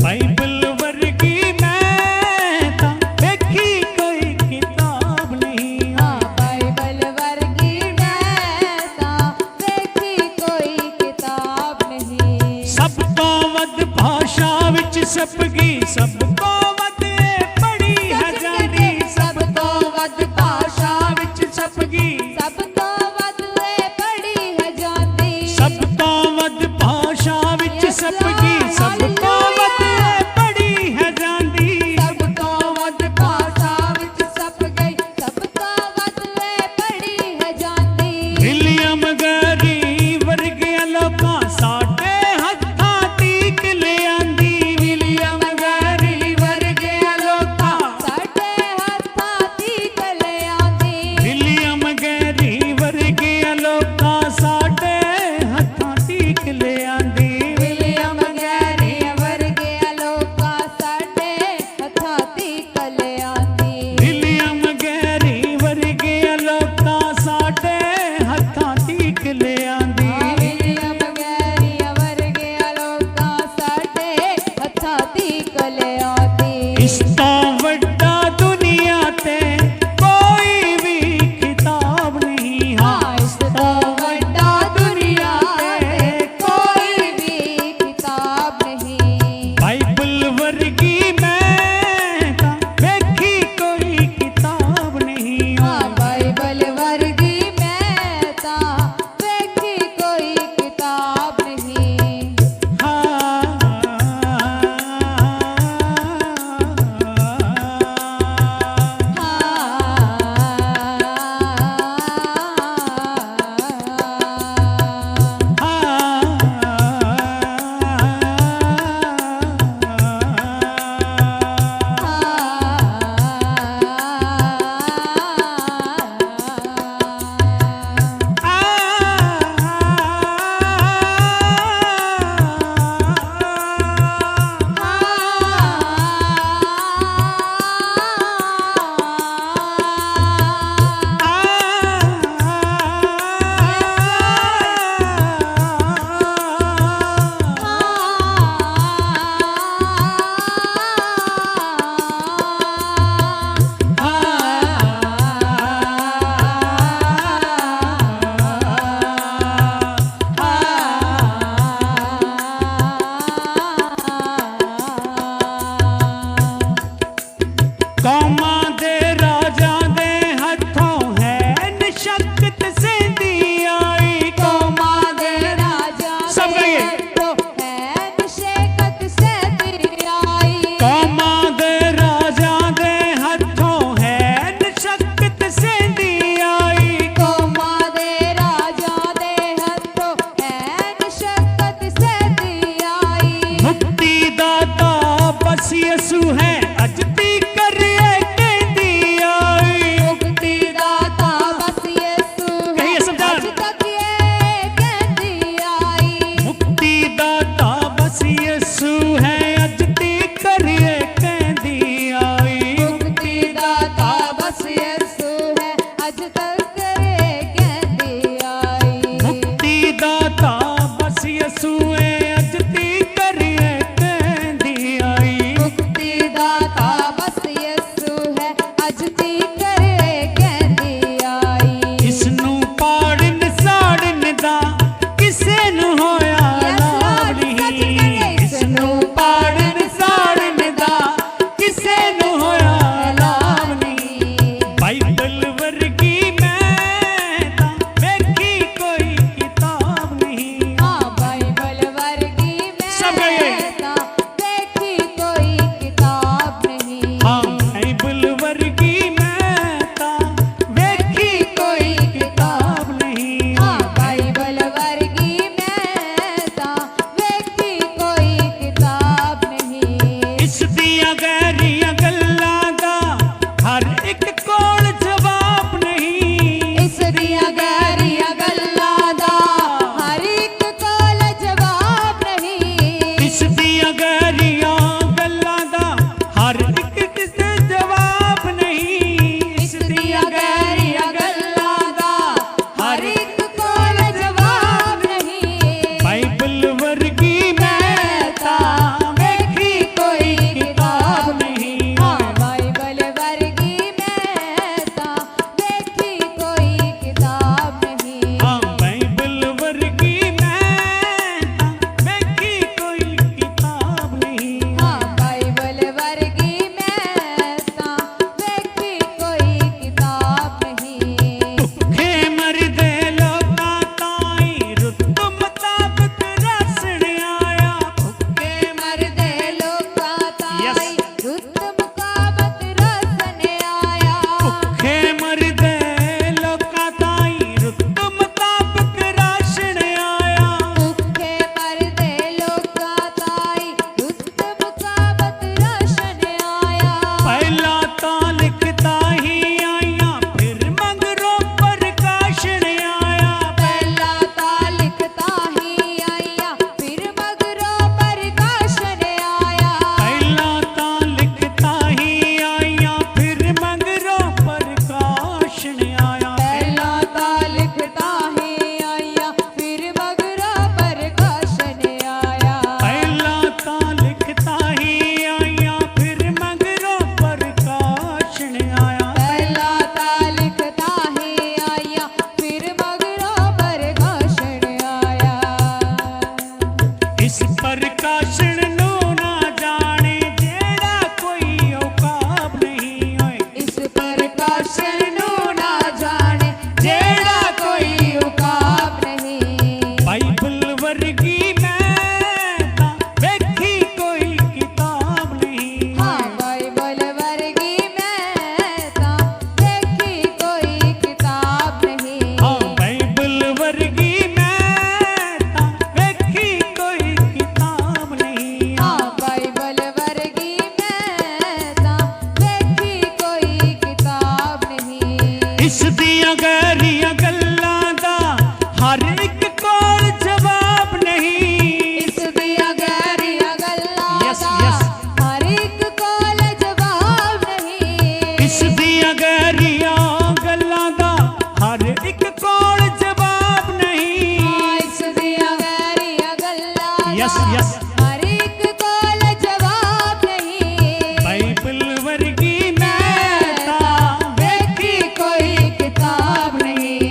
Bible वर्गी मैं देखी कोई किताब यस यस हर एक कॉल जवाब नहीं, बाइबल वर्गी मैं देखी कोई किताब नहीं।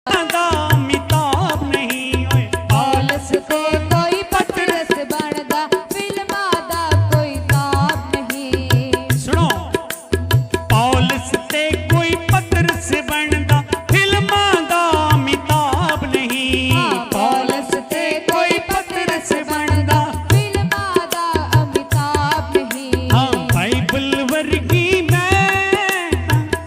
ਦਾ ਮਿਤਾਬ ਨਹੀਂ ਓਏ ਪੌਲਸ ਤੇ ਕੋਈ ਪਤਰਸ ਬਣਦਾ ਫਿਲਮਾਂ ਦਾ ਕੋਈ ਤਾਬ ਨਹੀਂ ਸੁਣੋ ਪੌਲਸ ਤੇ ਕੋਈ ਪਤਰਸ ਬਣਦਾ ਫਿਲਮਾਂ ਦਾ ਮਿਤਾਬ ਨਹੀਂ ਪੌਲਸ ਤੇ ਕੋਈ ਪਤਰਸ ਬਣਦਾ ਫਿਲਮਾਂ ਦਾ ਅਮਿਤਾਬ ਨਹੀਂ ਹਾਂ ਬਾਈਬਲ ਵਰਗੀ ਮੈਂ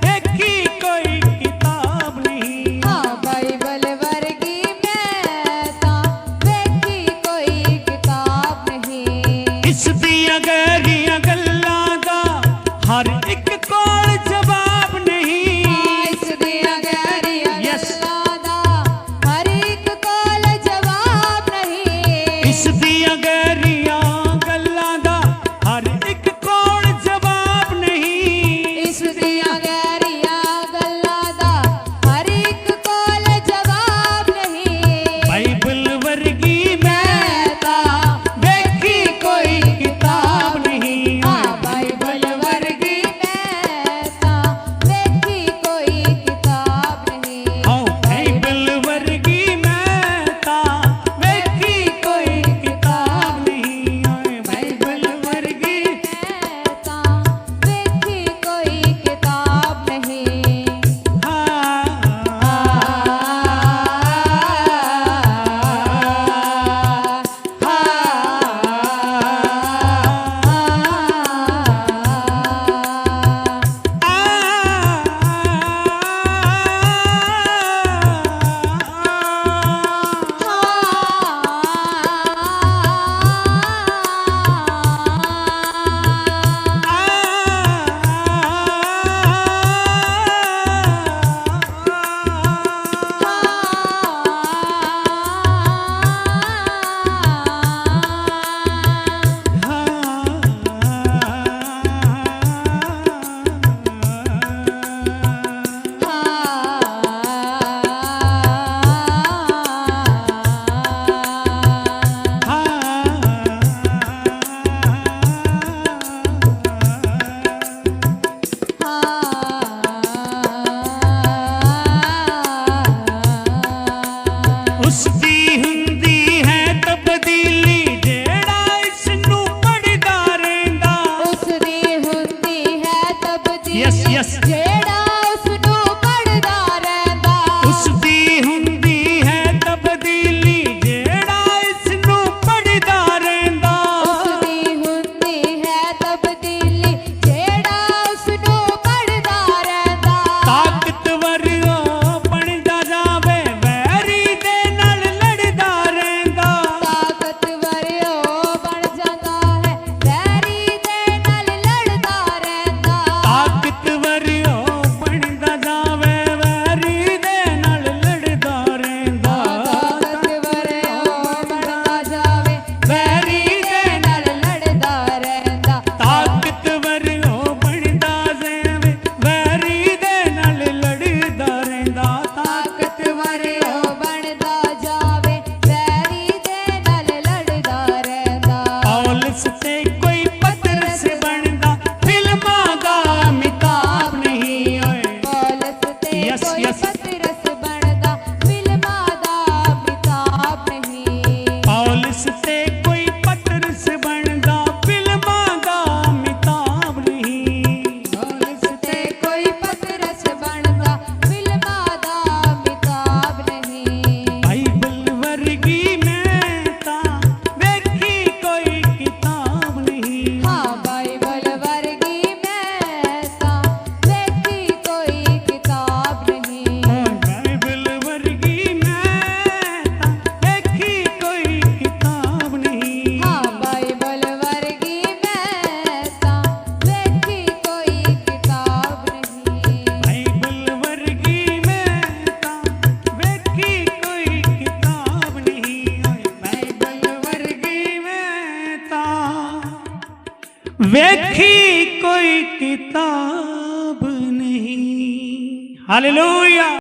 ਦੇਖੀ ਕੋਈ ਕਿਤਾਬ ਨਹੀਂ ਹਾਂ ਬਾਈਬਲ ਵਰਗੀ ਮੈਂ ਤਾਂ ਵੇਖੀ ਕੋਈ ਕਿਤਾਬ ਨਹੀਂ ਇਸ ਦੀਆਂ ਗਹਿਰੀਆਂ ਗੱਲਾਂ ਦਾ ਹਰ ਇੱਕ ਕੋਲ ਜਵਾਬ ਨਹੀਂ ਇਸ ਦੀਆਂ ਗਹਿਰੀਆਂ Yes. ਗੱਲਾਂ ਦਾ ਹਰ ਇੱਕ ਕੋਲ ਜਵਾਬ ਨਹੀਂ ਇਸ ਦੀਆਂ ਗਹਿਰੀਆਂ ਗੱਲਾਂ ਦਾ ਹਰ ਇੱਕ ਕੋਲ ਜਵਾਬ ਨਹੀਂ ਇਸ ਦੀਆਂ ਗਹਿਰੀਆਂ ਗੱਲਾਂ ਦਾ ਹਰ ਇੱਕ ਕੋਲ ਜਵਾਬ ਨਹੀਂ ਬਾਈਬਲ ਵਰਗੀ ਮੈਂ ਮੈਂ ਤਾਂ ਦੇਖੀ ਕੋਈ ਕਿਤਾਬ ਨਹੀਂ ਹਾਂ ਬਾਈਬਲ ਵਰਗੀ ਮੈਂ ਤਾਂ ਵੇਖੀ ਕੋਈ ਕਿਤਾਬ ਨਹੀਂ ਹਾਂ ਬਾਈਬਲ ਵਰਗੀ ਮੈਂ ਤਾਂ ਵੇਖੀ ਕੋਈ ਕਿਤਾਬ ਨਹੀਂ ਓਏ ਬਾਈਬਲ ਵਰਗੀ ਮੈਂ ਤਾਂ ਵੇਖੀ ਕੋਈ ਕਿਤਾਬ ਨਹੀਂ ਉਸ ਦੀ ਹੁੰਦੀ ਹੈ ਤਬਦੀਲੀ ਜਿਹੜਾ ਇਸ ਨੂੰ ਪੜਦਾ ਰਹਿੰਦਾ ਉਸ ਦੀ ਹੁੰਦੀ ਹੈ ਤਬਦੀਲੀ Yes, yes. ਜਿਹੜਾ ਉਸ ਨੂੰ ਪੜਦਾ ਰਹਿੰਦਾ ਉਸ ਦੀ ਹੁੰਦੀ ਹੈ ਤਬਦੀਲੀ ਜਿਹੜਾ ਇਸ ਨੂੰ ਪੜਦਾ ਰਹਿੰਦਾ ਉਸ ਦੀ ਹੁੰਦੀ ਹੈ ਤਬਦੀਲੀ ਜਿਹੜਾ ਉਸ ਨੂੰ ਪੜਦਾ ਰਹਿੰਦਾ ਤਾਕਤਵਰ ਉਹ ਬਣਦਾ ਜਾਵੇ ਵੈਰੀ ਦੇ ਨਾਲ ਲੜਦਾ ਰਹਿੰਦਾ ਤਾਕਤਵਰ ਉਹ ਬਣ ਜਾਂਦਾ ਹੈ ਵੈਰੀ ਦੇ ਨਾਲ ਲੜਦਾ ਰਹਿੰਦਾ ਤਾਕਤਵਰ ਉਹ ਬਣਦਾ ਜਾਵੇ ਵੈਰੀ ਦੇ ਨਾਲ ਲੜਦਾ ਰਹਿੰਦਾ ਤਾਕਤਵਰ ਉਹ ਬਣਦਾ ਜਾਵੇ ਵੈਰੀ ਦੇ ਨਾਲ ਲੜਦਾ ਰਹਿੰਦਾ ਤਾਕਤਵਰ ਉਹ ਬਣਦਾ ਜਾਵੇ ਵੈਰੀ ਦੇ ਨਾਲ ਲੜਦਾ ਰਹਿੰਦਾ ਤਾਕਤਵਰ ਉਹ ਬਣਦਾ ਜਾਵੇ ਵੈਰੀ ਦੇ ਨਾਲ ਲੜਦਾ ਰਹਿੰਦਾ ਪੌਲਸ ਤੇ ਕੋਈ ਪਤਰਸ ਬਣਦਾ ਫਿਲਮਾਂ ਦਾ ਮਿਤਾਬ ਨਹੀਂ ਓਏ ਪੌਲਸ ਤੇ Yes, ਕੋਈ yes. ਪਤਰਸ ਬਣਦਾ ਫਿਲਮਾਂ ਦਾ ਮਿਤਾਬ ਨਹੀਂ ਪੌਲਸ ਤੇ ਕੋਈ ਪਤਰਸ ਬਣਦਾ ਫਿਲਮਾਂ ਦਾ ਮਿਤਾਬ ਨਹੀਂ ਪੌਲਸ ਤੇ ਕੋਈ ਪਤਰਸ ਬਣਦਾ ਫਿਲਮਾਂ ਦਾ ਮਿਤਾਬ ਨਹੀਂ ਬਾਈਬਲ ਵਰਗੀ ਮੈਂ ਤਾਂ ਵੇਖੀ ਕੋਈ ਕਿਤਾਬ ਨਹੀਂ ਹਾਂ ਬਾਈਬਲ ਵਰਗੀ ਮੈਂ ਤਾਂ ਵੇਖੀ ਕੋਈ ਕਿਤਾਬ ਨਹੀਂ ਬਾਈਬਲ ਵਰਗੀ ਮੈਂ ਤਾਂ ਵੇਖੀ ਕੋਈ ਕਿਤਾਬ ਨਹੀਂ ਹਾਂ ਬਾਈਬਲ ਵਰਗੀ ਮੈਂ ਤਾਂ ਵੇਖੀ ਕੋਈ ਕਿਤਾਬ ਨਹੀਂ ਬਾਈਬਲ ਵਰਗੀ ਮੈਂ ਤਾਂ ਵੇਖੀ ਕੋਈ ਕਿਤਾਬ ਨਹੀਂ ਓਏ ਬਾਈਬਲ ਵਰਗੀ ਮੈਂ ਤਾਂ ਵੇਖੀ ਕੋਈ ਕਿਤਾਬ ਨਹੀਂ ਹਾਲੇਲੂਇਆ